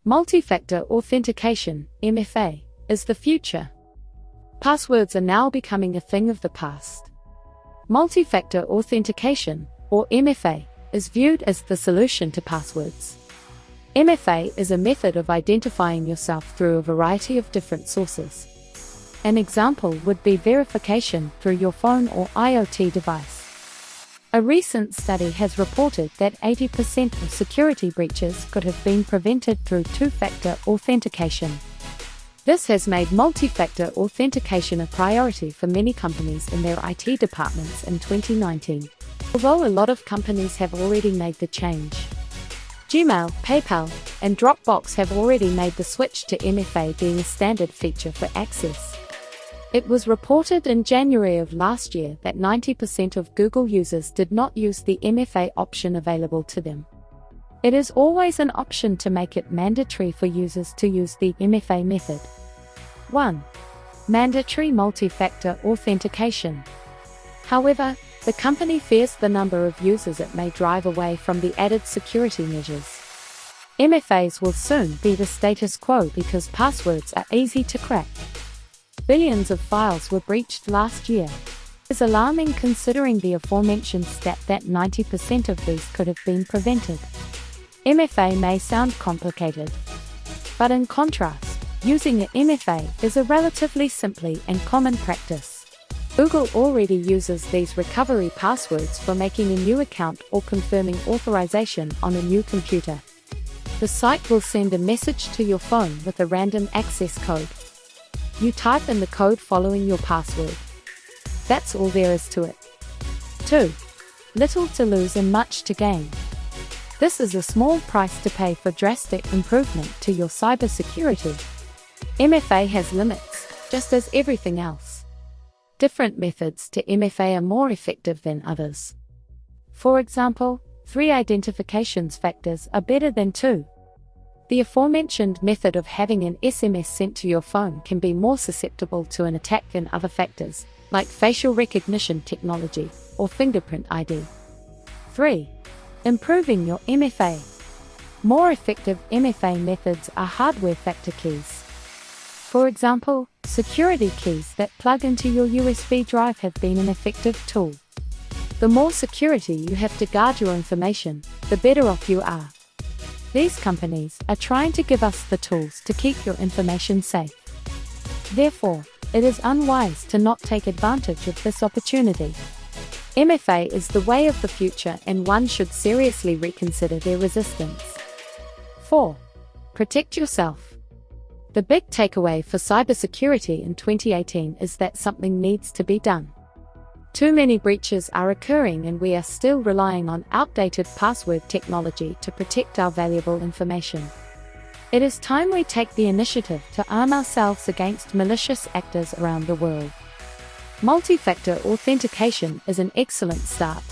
Multi-factor authentication, MFA, is the future. Passwords are now becoming a thing of the past. Multi-factor authentication, or MFA, is viewed as the solution to passwords. MFA is a method of identifying yourself through a variety of different sources. An example would be verification through your phone or IoT device. A recent study has reported that 80% of security breaches could have been prevented through two-factor authentication. This has made multi-factor authentication a priority for many companies in their IT departments in 2019. Although a lot of companies have already made the change. Gmail, PayPal, and Dropbox have already made the switch to MFA being a standard feature for access. It was reported in January of last year that 90% of Google users did not use the MFA option available to them. It is always an option to make it mandatory for users to use the MFA method. 1. Mandatory multi-factor authentication. However, the company fears the number of users it may drive away from the added security measures. MFAs will soon be the status quo because passwords are easy to crack. Billions of files were breached last year. It is alarming considering the aforementioned stat that 90% of these could have been prevented. MFA may sound complicated, but in contrast, using an MFA is a relatively simple and common practice. Google already uses these recovery passwords for making a new account or confirming authorization on a new computer. The site will send a message to your phone with a random access code. You type in the code following your password. That's all there is to it. 2. Little to lose and much to gain. This is a small price to pay for drastic improvement to your cybersecurity. MFA has limits, just as everything else. Different methods to MFA are more effective than others. For example, 3 identification factors are better than 2. The aforementioned method of having an SMS sent to your phone can be more susceptible to an attack than other factors, like facial recognition technology or fingerprint ID. 3. Improving your MFA. More effective MFA methods are hardware factor keys. For example, security keys that plug into your USB drive have been an effective tool. The more security you have to guard your information, the better off you are. These companies are trying to give us the tools to keep your information safe. Therefore, it is unwise to not take advantage of this opportunity. MFA is the way of the future and one should seriously reconsider their resistance. 4. Protect yourself. The big takeaway for cybersecurity in 2018 is that something needs to be done. Too many breaches are occurring and we are still relying on outdated password technology to protect our valuable information. It is time we take the initiative to arm ourselves against malicious actors around the world. Multi-factor authentication is an excellent start.